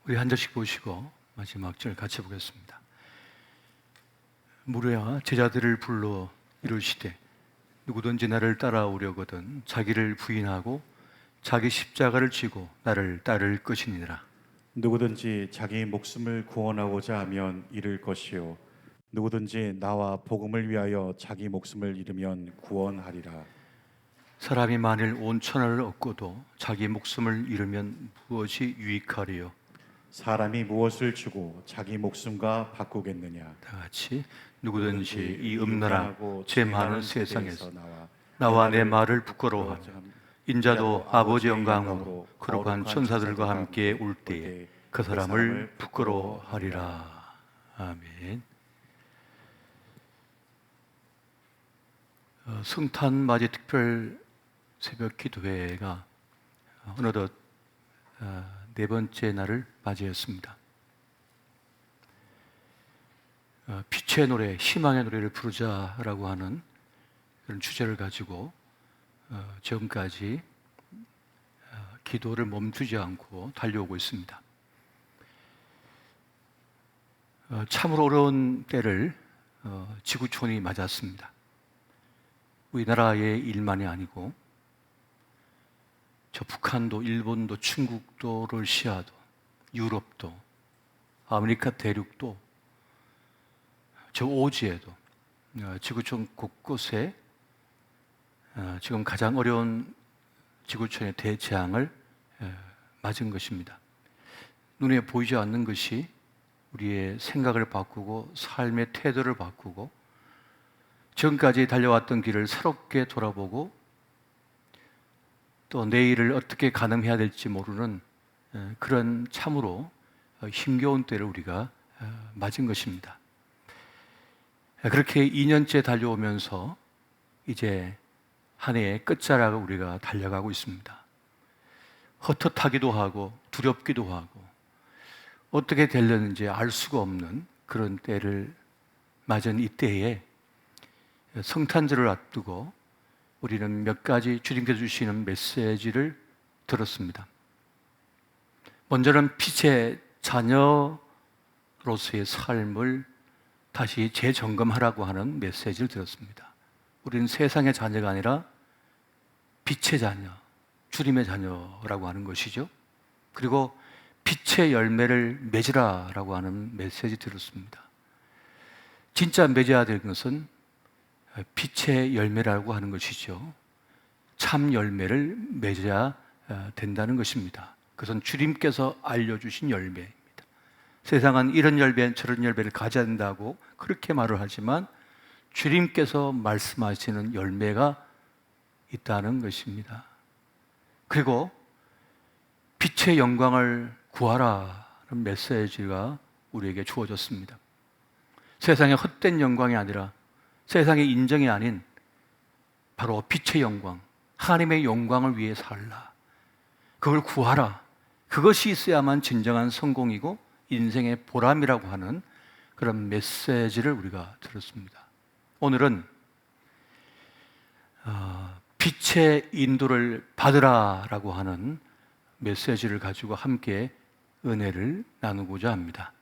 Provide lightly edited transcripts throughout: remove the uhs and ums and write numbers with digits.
우리 한 절씩 보시고 마지막 절 같이 보겠습니다. 무료야 제자들을 불러 이르시되 누구든지 나를 따라오려거든 자기를 부인하고 자기 십자가를 지고 나를 따를 것이니라. 누구든지 자기 목숨을 구원하고자 하면 잃을 것이요 누구든지 나와 복음을 위하여 자기 목숨을 잃으면 구원하리라. 사람이 만일 온 천하를 얻고도 자기 목숨을 잃으면 무엇이 유익하리요? 사람이 무엇을 주고 자기 목숨과 바꾸겠느냐. 다 같이 누구든지 이 음란하고 죄 많은 세상에서 나와 나와 내 말을 부끄러워하며 인자도 아버지 영광으로 거룩한 천사들과 함께 올 때에 그 사람을 부끄러워하리라. 아멘. 성탄 맞이 특별 새벽 기도회가 어느덧 네 번째 날을 맞이했습니다. 빛의 노래, 희망의 노래를 부르자라고 하는 그런 주제를 가지고 지금까지 기도를 멈추지 않고 달려오고 있습니다. 참으로 어려운 때를 지구촌이 맞았습니다. 우리나라의 일만이 아니고 저 북한도, 일본도, 중국도, 러시아도, 유럽도, 아메리카 대륙도, 저 오지에도 지구촌 곳곳에 지금 가장 어려운 지구촌의 대재앙을 맞은 것입니다. 눈에 보이지 않는 것이 우리의 생각을 바꾸고 삶의 태도를 바꾸고 지금까지 달려왔던 길을 새롭게 돌아보고 또 내일을 어떻게 가늠해야 될지 모르는 그런 참으로 힘겨운 때를 우리가 맞은 것입니다. 그렇게 2년째 달려오면서 이제 한 해의 끝자락을 우리가 달려가고 있습니다. 헛헛하기도 하고 두렵기도 하고 어떻게 되려는지 알 수가 없는 그런 때를 맞은 이때에 성탄절을 앞두고 우리는 몇 가지 주님께서 주시는 메시지를 들었습니다. 먼저는 빛의 자녀로서의 삶을 다시 재점검하라고 하는 메시지를 들었습니다. 우리는 세상의 자녀가 아니라 빛의 자녀, 주님의 자녀라고 하는 것이죠. 그리고 빛의 열매를 맺으라라고 하는 메시지 들었습니다. 진짜 맺어야 될 것은 빛의 열매라고 하는 것이죠. 참 열매를 맺어야 된다는 것입니다. 그것은 주님께서 알려주신 열매입니다. 세상은 이런 열매, 저런 열매를 가져야 된다고 그렇게 말을 하지만 주님께서 말씀하시는 열매가 있다는 것입니다. 그리고 빛의 영광을 구하라는 메시지가 우리에게 주어졌습니다. 세상의 헛된 영광이 아니라 세상의 인정이 아닌 바로 빛의 영광, 하나님의 영광을 위해 살라. 그걸 구하라. 그것이 있어야만 진정한 성공이고 인생의 보람이라고 하는 그런 메시지를 우리가 들었습니다. 오늘은 빛의 인도를 받으라라고 하는 메시지를 가지고 함께 은혜를 나누고자 합니다.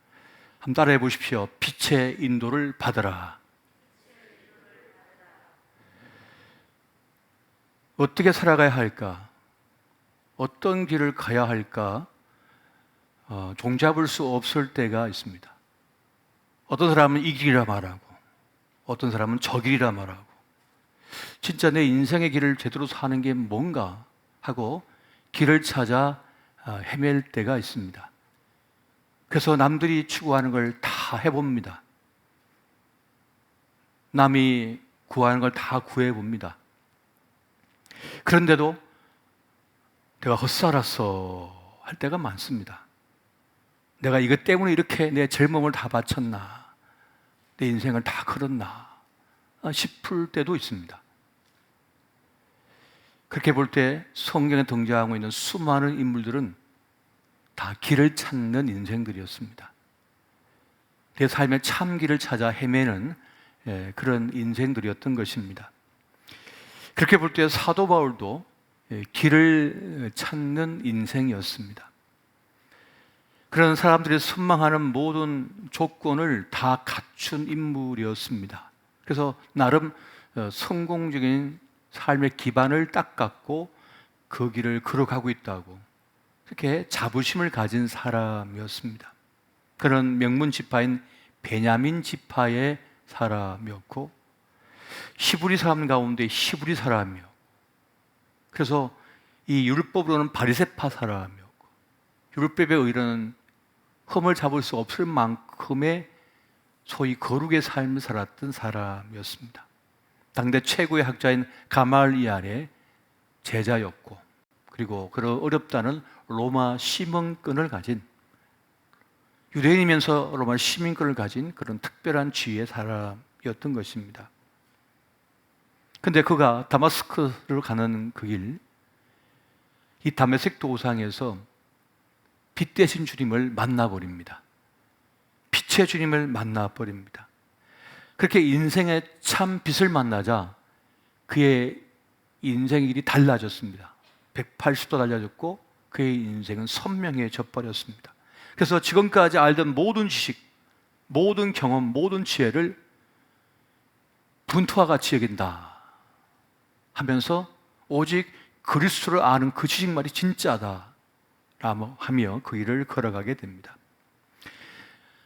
한번 따라해 보십시오. 빛의 인도를 받으라. 어떻게 살아가야 할까? 어떤 길을 가야 할까? 종잡을 수 없을 때가 있습니다. 어떤 사람은 이 길이라 말하고 어떤 사람은 저 길이라 말하고 진짜 내 인생의 길을 제대로 사는 게 뭔가 하고 길을 찾아 헤맬 때가 있습니다. 그래서 남들이 추구하는 걸 다 해봅니다. 남이 구하는 걸 다 구해봅니다. 그런데도 내가 헛살았어 할 때가 많습니다. 내가 이것 때문에 이렇게 내 젊음을 다 바쳤나, 내 인생을 다 걸었나 싶을 때도 있습니다. 그렇게 볼 때 성경에 등장하고 있는 수많은 인물들은 다 길을 찾는 인생들이었습니다. 내 삶의 참 길을 찾아 헤매는 그런 인생들이었던 것입니다. 그렇게 볼 때 사도 바울도 길을 찾는 인생이었습니다. 그런 사람들이 선망하는 모든 조건을 다 갖춘 인물이었습니다. 그래서 나름 성공적인 삶의 기반을 닦았고 그 길을 걸어가고 있다고 그렇게 자부심을 가진 사람이었습니다. 그런 명문 지파인 베냐민 지파의 사람이었고 히브리 사람 가운데 히브리 사람이었고 그래서 이 율법으로는 바리새파 사람이었고 율법에 의하는 흠을 잡을 수 없을 만큼의 소위 거룩의 삶을 살았던 사람이었습니다. 당대 최고의 학자인 가말리알의 제자였고 그리고 그런 어렵다는 로마 시민권을 가진 유대인이면서 로마 시민권을 가진 그런 특별한 지위의 사람이었던 것입니다. 근데 그가 다마스크스를 가는 그 길, 이 다메섹 도상에서 빛 대신 주님을 만나버립니다. 빛의 주님을 만나버립니다. 그렇게 인생의 참 빛을 만나자 그의 인생의 길이 달라졌습니다. 180도 달라졌고 그의 인생은 선명해져 버렸습니다. 그래서 지금까지 알던 모든 지식, 모든 경험, 모든 지혜를 분투와 같이 여긴다 하면서 오직 그리스도를 아는 그 지식만이 진짜다 하며 그 길을 걸어가게 됩니다.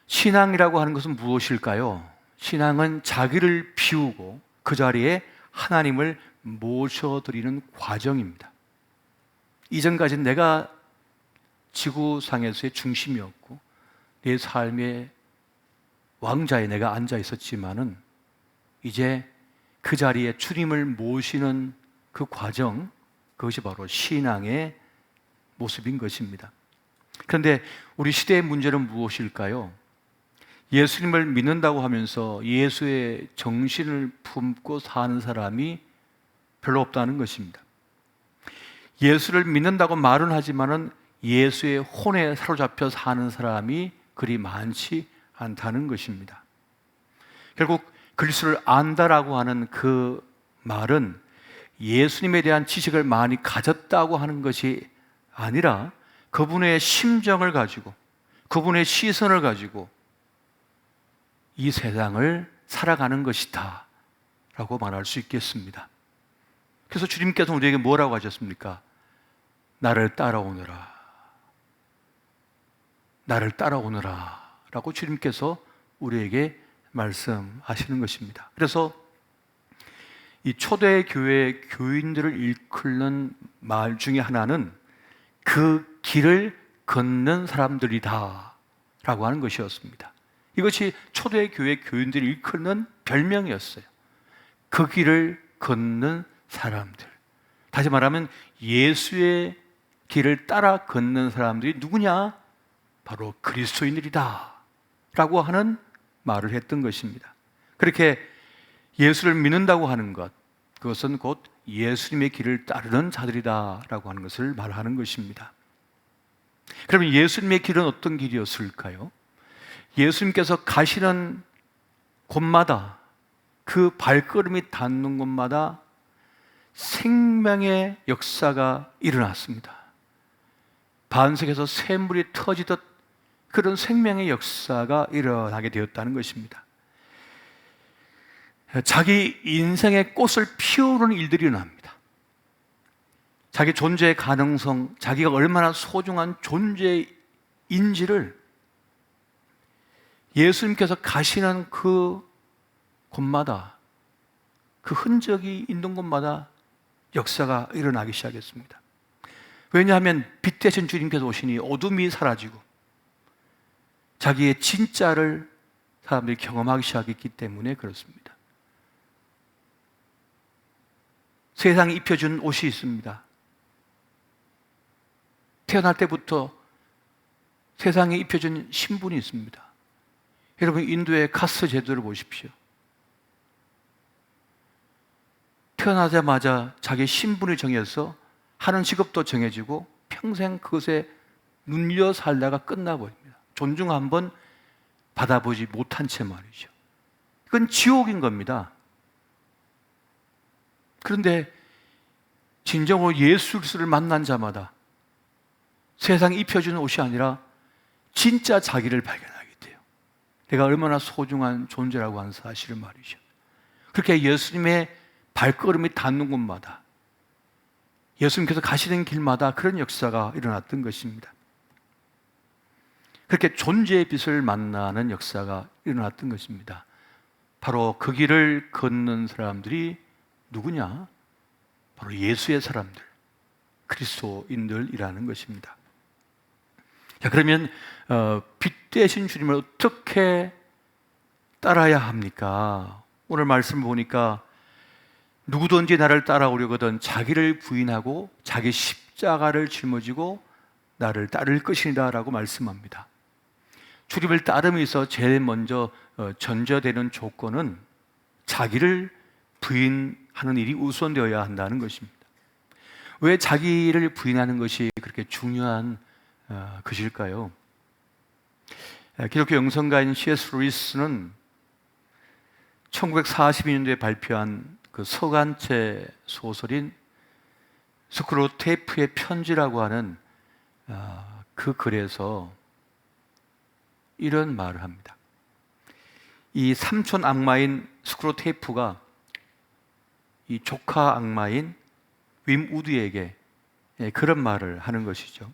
신앙이라고 하는 것은 무엇일까요? 신앙은 자기를 비우고 그 자리에 하나님을 모셔드리는 과정입니다. 이전까지는 내가 지구상에서의 중심이었고 내 삶의 왕자에 내가 앉아 있었지만은 이제 그 자리에 주님을 모시는 그 과정, 그것이 바로 신앙의 모습인 것입니다. 그런데 우리 시대의 문제는 무엇일까요? 예수님을 믿는다고 하면서 예수의 정신을 품고 사는 사람이 별로 없다는 것입니다. 예수를 믿는다고 말은 하지만은 예수의 혼에 사로잡혀 사는 사람이 그리 많지 않다는 것입니다. 결국 그리스도를 안다라고 하는 그 말은 예수님에 대한 지식을 많이 가졌다고 하는 것이 아니라 그분의 심정을 가지고 그분의 시선을 가지고 이 세상을 살아가는 것이다 라고 말할 수 있겠습니다. 그래서 주님께서 우리에게 뭐라고 하셨습니까? 나를 따라오너라, 나를 따라오너라 라고 주님께서 우리에게 말씀하시는 것입니다. 그래서 이 초대교회 교인들을 일컫는 말 중에 하나는 그 길을 걷는 사람들이다 라고 하는 것이었습니다. 이것이 초대교회 교인들을 일컫는 별명이었어요. 그 길을 걷는 사람들. 다시 말하면 예수의 길을 따라 걷는 사람들이 누구냐? 바로 그리스도인들이다 라고 하는 말을 했던 것입니다. 그렇게 예수를 믿는다고 하는 것, 그것은 곧 예수님의 길을 따르는 자들이다 라고 하는 것을 말하는 것입니다. 그러면 예수님의 길은 어떤 길이었을까요? 예수님께서 가시는 곳마다 그 발걸음이 닿는 곳마다 생명의 역사가 일어났습니다. 반석에서 샘물이 터지듯 그런 생명의 역사가 일어나게 되었다는 것입니다. 자기 인생의 꽃을 피우는 일들이 일어납니다. 자기 존재의 가능성, 자기가 얼마나 소중한 존재인지를 예수님께서 가시는 그 곳마다, 그 흔적이 있는 곳마다 역사가 일어나기 시작했습니다. 왜냐하면 빛 대신 주님께서 오시니 어둠이 사라지고 자기의 진짜를 사람들이 경험하기 시작했기 때문에 그렇습니다. 세상이 입혀준 옷이 있습니다. 태어날 때부터 세상에 입혀준 신분이 있습니다. 여러분, 인도의 카스트 제도를 보십시오. 태어나자마자 자기 신분을 정해서 하는 직업도 정해지고 평생 그것에 눌려 살다가 끝나버립니다. 존중 한번 받아보지 못한 채 말이죠. 이건 지옥인 겁니다. 그런데 진정으로 예수 그리스도를 만난 자마다 세상이 입혀주는 옷이 아니라 진짜 자기를 발견하게 돼요. 내가 얼마나 소중한 존재라고 하는 사실을 말이죠. 그렇게 예수님의 발걸음이 닿는 곳마다, 예수님께서 가시는 길마다 그런 역사가 일어났던 것입니다. 그렇게 존재의 빛을 만나는 역사가 일어났던 것입니다. 바로 그 길을 걷는 사람들이 누구냐? 바로 예수의 사람들, 그리스도인들이라는 것입니다. 자, 그러면 빛 되신 주님을 어떻게 따라야 합니까? 오늘 말씀을 보니까 누구든지 나를 따라오려거든 자기를 부인하고 자기 십자가를 짊어지고 나를 따를 것이다 라고 말씀합니다. 주님을 따름에 있어 제일 먼저 전제되는 조건은 자기를 부인하는 일이 우선되어야 한다는 것입니다. 왜 자기를 부인하는 것이 그렇게 중요한 것일까요? 기독교 영성가인 C.S. 루이스는 1942년도에 발표한 그 서간체 소설인 스크로테이프의 편지라고 하는 그 글에서 이런 말을 합니다. 이 삼촌 악마인 스크로테이프가 이 조카 악마인 윈 우드에게 그런 말을 하는 것이죠.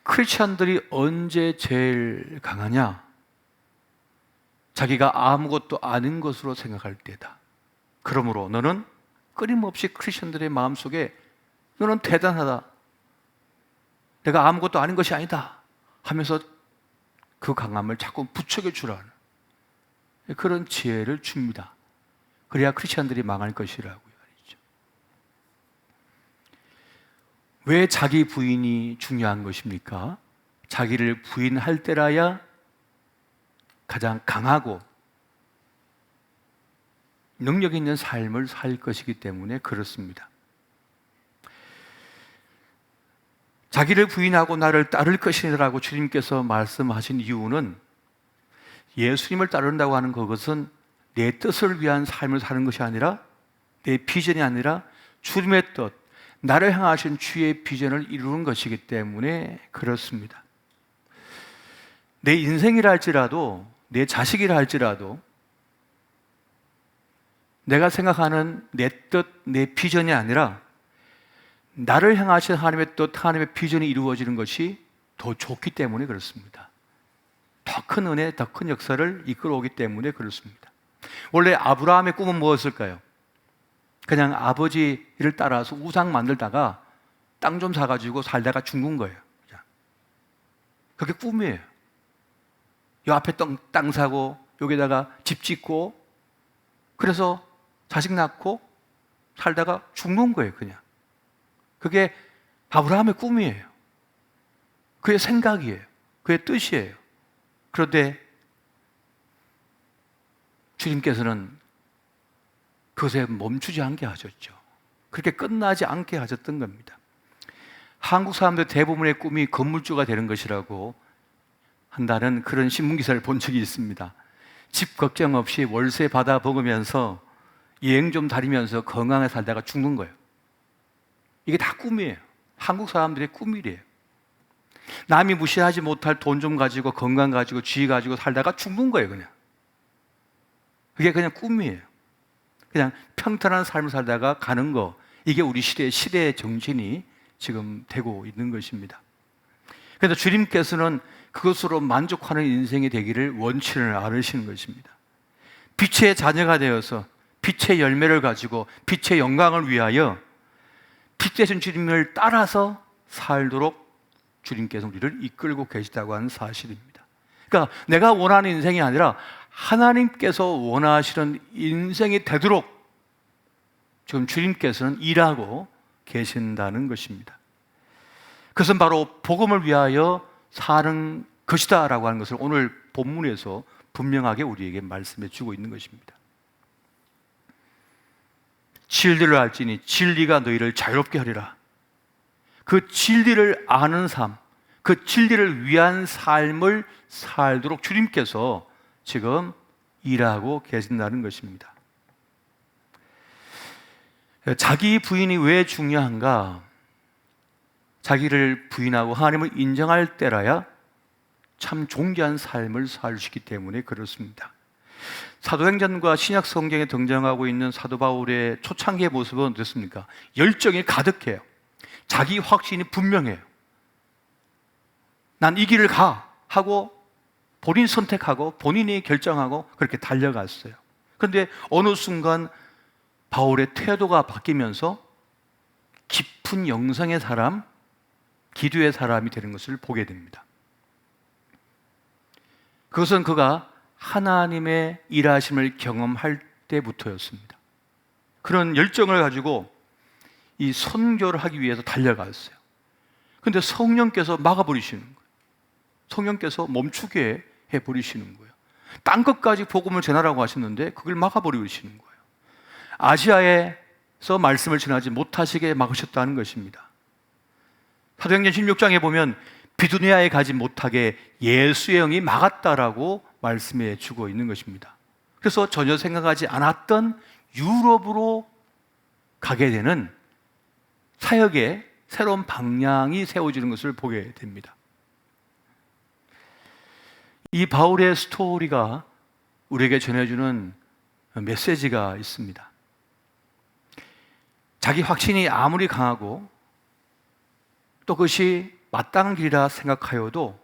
크리스찬들이 언제 제일 강하냐? 자기가 아무것도 아닌 것으로 생각할 때다. 그러므로 너는 끊임없이 크리스천들의 마음속에 너는 대단하다, 내가 아무것도 아닌 것이 아니다 하면서 그 강함을 자꾸 부추겨 주라는 그런 지혜를 줍니다. 그래야 크리스천들이 망할 것이라고요. 말이죠. 왜 자기 부인이 중요한 것입니까? 자기를 부인할 때라야 가장 강하고 능력 있는 삶을 살 것이기 때문에 그렇습니다. 자기를 부인하고 나를 따를 것이라고 주님께서 말씀하신 이유는 예수님을 따른다고 하는 그것은 내 뜻을 위한 삶을 사는 것이 아니라, 내 비전이 아니라 주님의 뜻, 나를 향하신 주의 비전을 이루는 것이기 때문에 그렇습니다. 내 인생이라 할지라도, 내 자식이라 할지라도 내가 생각하는 내 뜻, 내 비전이 아니라 나를 향하신 하나님의 뜻, 하나님의 비전이 이루어지는 것이 더 좋기 때문에 그렇습니다. 더 큰 은혜, 더 큰 역사를 이끌어오기 때문에 그렇습니다. 원래 아브라함의 꿈은 무엇일까요? 그냥 아버지를 따라서 우상 만들다가 땅 좀 사가지고 살다가 죽는 거예요. 그게 꿈이에요. 이 앞에 땅 사고 여기다가 집 짓고 그래서 자식 낳고 살다가 죽는 거예요. 그냥 그게 아브라함의 꿈이에요. 그의 생각이에요. 그의 뜻이에요. 그런데 주님께서는 그것에 멈추지 않게 하셨죠. 그렇게 끝나지 않게 하셨던 겁니다. 한국 사람들 대부분의 꿈이 건물주가 되는 것이라고 한다는 그런 신문기사를 본 적이 있습니다. 집 걱정 없이 월세 받아 먹으면서 여행 좀 다니면서 건강하게 살다가 죽는 거예요. 이게 다 꿈이에요. 한국 사람들의 꿈이래요. 남이 무시하지 못할 돈 좀 가지고 건강 가지고 지위 가지고 살다가 죽는 거예요. 그냥 그게 그냥 꿈이에요. 그냥 평탄한 삶을 살다가 가는 거, 이게 우리 시대의 정신이 지금 되고 있는 것입니다. 그래서 주님께서는 그것으로 만족하는 인생이 되기를 원치를 않으시는 것입니다. 빛의 자녀가 되어서 빛의 열매를 가지고 빛의 영광을 위하여 빛 되신 주님을 따라서 살도록 주님께서 우리를 이끌고 계시다고 하는 사실입니다. 그러니까 내가 원하는 인생이 아니라 하나님께서 원하시는 인생이 되도록 지금 주님께서는 일하고 계신다는 것입니다. 그것은 바로 복음을 위하여 사는 것이다 라고 하는 것을 오늘 본문에서 분명하게 우리에게 말씀해 주고 있는 것입니다. 진리를 알지니 진리가 너희를 자유롭게 하리라. 그 진리를 아는 삶, 그 진리를 위한 삶을 살도록 주님께서 지금 일하고 계신다는 것입니다. 자기 부인이 왜 중요한가? 자기를 부인하고 하나님을 인정할 때라야 참 존귀한 삶을 살 수 있기 때문에 그렇습니다. 사도행전과 신약 성경에 등장하고 있는 사도 바울의 초창기의 모습은 어떻습니까? 열정이 가득해요. 자기 확신이 분명해요. 난 이 길을 가 하고 본인이 선택하고 본인이 결정하고 그렇게 달려갔어요. 그런데 어느 순간 바울의 태도가 바뀌면서 깊은 영성의 사람, 기도의 사람이 되는 것을 보게 됩니다. 그것은 그가 하나님의 일하심을 경험할 때부터였습니다. 그런 열정을 가지고 이 선교를 하기 위해서 달려갔어요. 그런데 성령께서 막아버리시는 거예요. 성령께서 멈추게 해버리시는 거예요. 딴 것까지 복음을 전하라고 하셨는데 그걸 막아버리시는 거예요. 아시아에서 말씀을 전하지 못하시게 막으셨다는 것입니다. 사도행전 16장에 보면 비두니아에 가지 못하게 예수의 영이 막았다라고 말씀해 주고 있는 것입니다. 그래서 전혀 생각하지 않았던 유럽으로 가게 되는 사역의 새로운 방향이 세워지는 것을 보게 됩니다. 이 바울의 스토리가 우리에게 전해주는 메시지가 있습니다. 자기 확신이 아무리 강하고 또 그것이 마땅한 길이라 생각하여도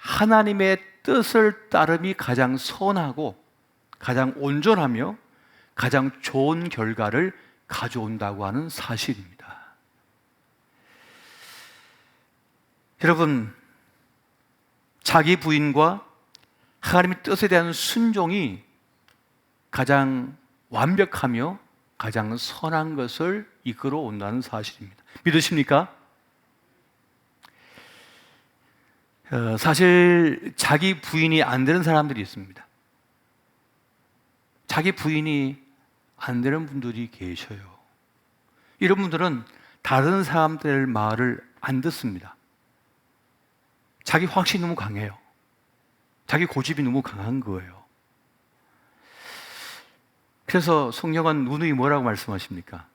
하나님의 뜻을 따름이 가장 선하고 가장 온전하며 가장 좋은 결과를 가져온다고 하는 사실입니다. 여러분, 자기 부인과 하나님의 뜻에 대한 순종이 가장 완벽하며 가장 선한 것을 이끌어 온다는 사실입니다. 믿으십니까? 사실 자기 부인이 안 되는 사람들이 있습니다. 자기 부인이 안 되는 분들이 계셔요. 이런 분들은 다른 사람들 말을 안 듣습니다. 자기 확신이 너무 강해요. 자기 고집이 너무 강한 거예요. 그래서 성령은 누누이 뭐라고 말씀하십니까?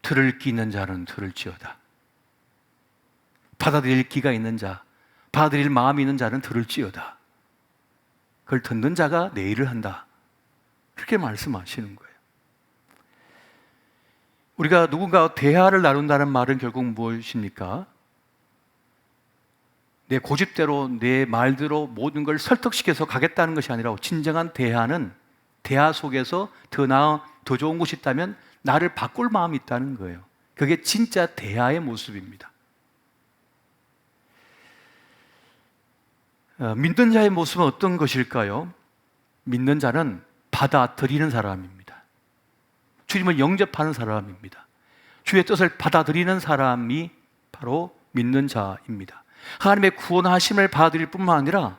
들을 귀 있는 자는 들을지어다. 받아들일 귀가 있는 자, 받아들일 마음이 있는 자는 들을지어다. 그걸 듣는 자가 내 일을 한다. 그렇게 말씀하시는 거예요. 우리가 누군가 대화를 나눈다는 말은 결국 무엇입니까? 내 고집대로 내 말대로 모든 걸 설득시켜서 가겠다는 것이 아니라 진정한 대화는 대화 속에서 더 나은, 더 좋은 것이 있다면 나를 바꿀 마음이 있다는 거예요. 그게 진짜 대화의 모습입니다. 믿는 자의 모습은 어떤 것일까요? 믿는 자는 받아들이는 사람입니다. 주님을 영접하는 사람입니다. 주의 뜻을 받아들이는 사람이 바로 믿는 자입니다. 하나님의 구원하심을 받아들일 뿐만 아니라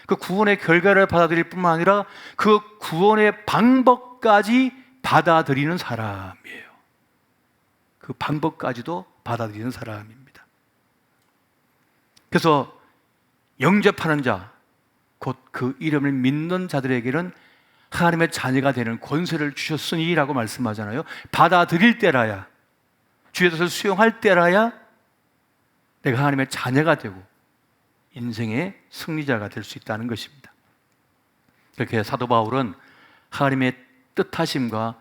그 구원의 결과를 받아들일 뿐만 아니라 그 구원의 방법까지 받아들이는 사람이에요. 그 방법까지도 받아들이는 사람입니다. 그래서 영접하는 자, 곧 그 이름을 믿는 자들에게는 하나님의 자녀가 되는 권세를 주셨으니 라고 말씀하잖아요. 받아들일 때라야, 주의 뜻을 수용할 때라야 내가 하나님의 자녀가 되고 인생의 승리자가 될 수 있다는 것입니다. 그렇게 사도 바울은 하나님의 뜻하심과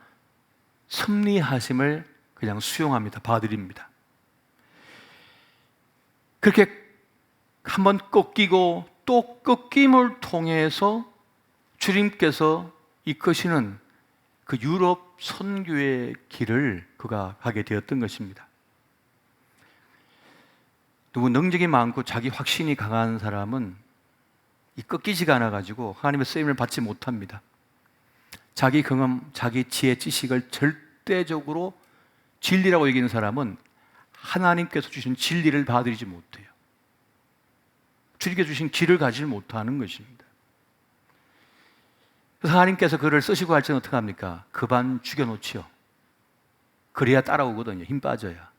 섭리하심을 그냥 수용합니다. 받아들입니다. 그렇게 한번 꺾이고 또 꺾임을 통해서 주님께서 이끄시는 그 유럽 선교의 길을 그가 가게 되었던 것입니다. 누구 능력이 많고 자기 확신이 강한 사람은 이 꺾이지가 않아가지고 하나님의 쓰임을 받지 못합니다. 자기 경험, 자기 지혜, 지식을 절대적으로 진리라고 여기는 사람은 하나님께서 주신 진리를 받아들이지 못해요. 주님께서 주신 길을 가지 못하는 것입니다. 그래서 하나님께서 그를 쓰시고 할 때는 어떻게 합니까? 그반 죽여놓지요. 그래야 따라오거든요. 힘 빠져야.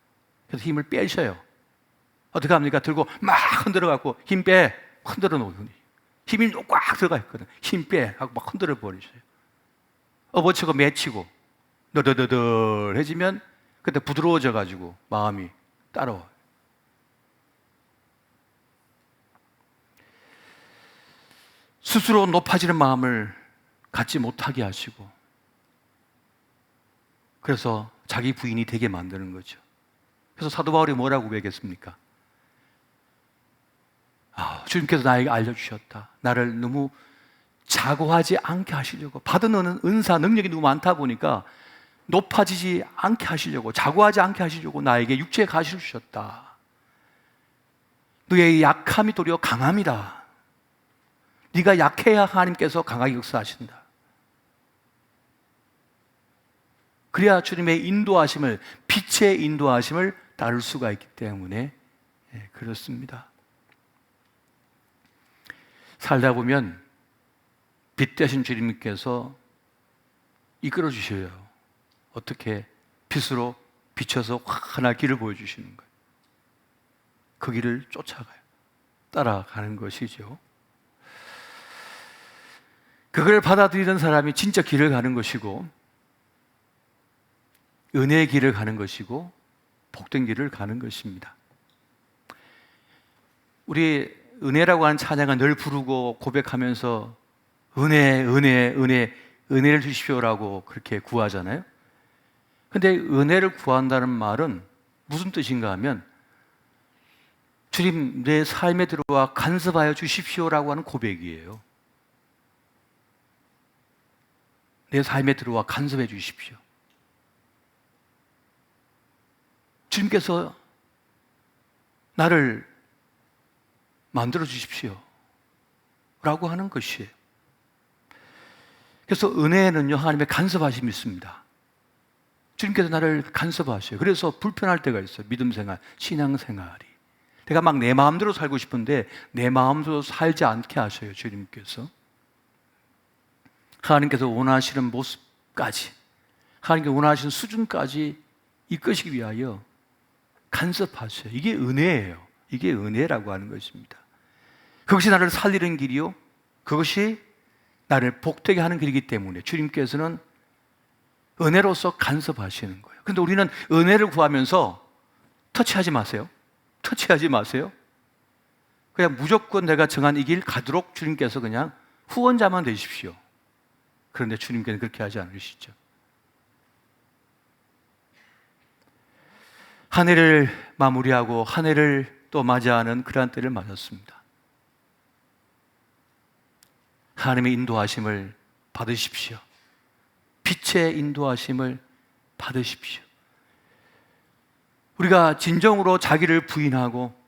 그래서 힘을 빼셔요. 어떻게 합니까? 들고 막 흔들어갖고 힘 빼! 흔들어 놓거든요. 힘이 꽉 들어가 있거든요. 힘 빼! 하고 막 흔들어 버리셔요. 업어치고 매치고 너덜너덜해지면 그때 부드러워져 가지고 마음이 따라와요. 스스로 높아지는 마음을 갖지 못하게 하시고, 그래서 자기 부인이 되게 만드는 거죠. 그래서 사도 바울이 뭐라고 고백했습니까? 주님께서 나에게 알려주셨다. 나를 너무 자고하지 않게 하시려고, 받은 은사, 능력이 너무 많다 보니까 높아지지 않게 하시려고, 자고하지 않게 하시려고 나에게 육체의 가시를 주셨다. 너의 약함이 도리어 강함이다. 네가 약해야 하나님께서 강하게 역사하신다. 그래야 주님의 인도하심을, 빛의 인도하심을 따를 수가 있기 때문에 그렇습니다. 살다 보면 빛 되신 주님께서 이끌어 주셔요. 어떻게? 빛으로 비춰서 환한 길을 보여주시는 거예요. 그 길을 쫓아가요. 따라가는 것이죠. 그걸 받아들이는 사람이 진짜 길을 가는 것이고, 은혜의 길을 가는 것이고, 복된 길을 가는 것입니다. 우리 은혜라고 하는 찬양을 늘 부르고 고백하면서 은혜를 주십시오라고 그렇게 구하잖아요. 근데 은혜를 구한다는 말은 무슨 뜻인가 하면, 주님 내 삶에 들어와 간섭하여 주십시오라고 하는 고백이에요. 내 삶에 들어와 간섭해 주십시오. 주님께서 나를 만들어 주십시오 라고 하는 것이에요. 그래서 은혜에는요, 하나님의 간섭하심이 있습니다. 주님께서 나를 간섭하셔요. 그래서 불편할 때가 있어요. 믿음 생활, 신앙 생활이. 내가 막 내 마음대로 살고 싶은데 내 마음대로 살지 않게 하셔요, 주님께서. 하나님께서 원하시는 모습까지, 하나님께서 원하시는 수준까지 이끄시기 위하여 간섭하셔요. 이게 은혜예요. 이게 은혜라고 하는 것입니다. 그것이 나를 살리는 길이요, 그것이 나를 복되게 하는 길이기 때문에 주님께서는 은혜로서 간섭하시는 거예요. 그런데 우리는 은혜를 구하면서 터치하지 마세요. 터치하지 마세요. 그냥 무조건 내가 정한 이 길 가도록 주님께서 그냥 후원자만 되십시오. 그런데 주님께는 그렇게 하지 않으시죠. 한 해를 마무리하고 한 해를 또 맞이하는 그러한 때를 맞았습니다. 하나님의 인도하심을 받으십시오. 빛의 인도하심을 받으십시오. 우리가 진정으로 자기를 부인하고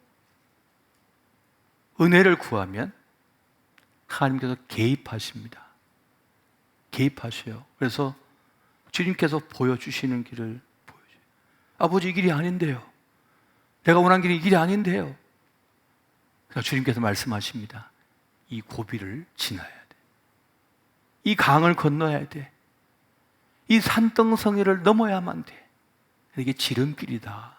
은혜를 구하면 하나님께서 개입하십니다. 개입하셔요. 그래서 주님께서 보여주시는 길을 보여줘요. 아버지, 이 길이 아닌데요. 내가 원하는 길이 이 길이 아닌데요. 그래서 주님께서 말씀하십니다. 이 고비를 지나야 돼. 이 강을 건너야 돼. 이 산등성이를 넘어야만 돼. 이게 지름길이다.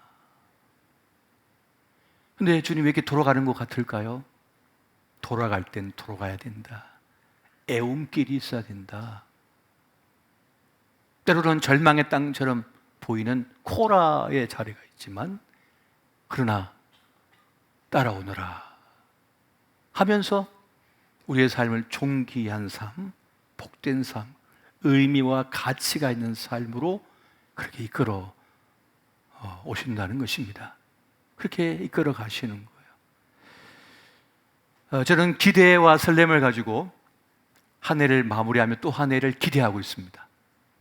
근데 주님 왜 이렇게 돌아가는 것 같을까요? 돌아갈 땐 돌아가야 된다. 애움길이 있어야 된다. 때로는 절망의 땅처럼 보이는 코라의 자리가 있지만, 그러나 따라오너라 하면서 우리의 삶을 존귀한 삶, 복된 삶, 의미와 가치가 있는 삶으로 그렇게 이끌어 오신다는 것입니다. 그렇게 이끌어 가시는 거예요. 저는 기대와 설렘을 가지고 한 해를 마무리하며 또 한 해를 기대하고 있습니다.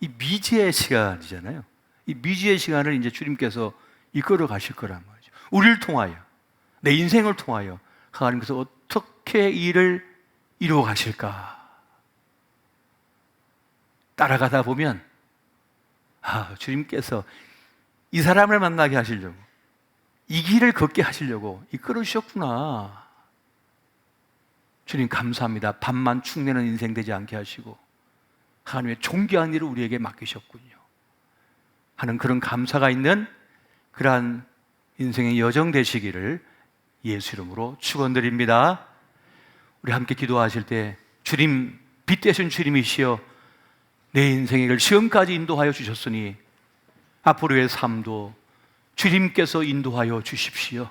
이 미지의 시간이잖아요. 이 미지의 시간을 이제 주님께서 이끌어 가실 거란 말이죠. 우리를 통하여, 내 인생을 통하여 하나님께서 어떻게 일을 이루어 가실까? 따라가다 보면 주님께서 이 사람을 만나게 하시려고, 이 길을 걷게 하시려고 이끌어 주셨구나. 주님 감사합니다. 밥만 축내는 인생 되지 않게 하시고 하나님의 존귀한 일을 우리에게 맡기셨군요 하는 그런 감사가 있는 그러한 인생의 여정 되시기를 예수 이름으로 축원드립니다. 우리 함께 기도하실 때, 주님, 빛 되신 주님이시여 내 인생의 길 지금까지 인도하여 주셨으니 앞으로의 삶도 주님께서 인도하여 주십시오.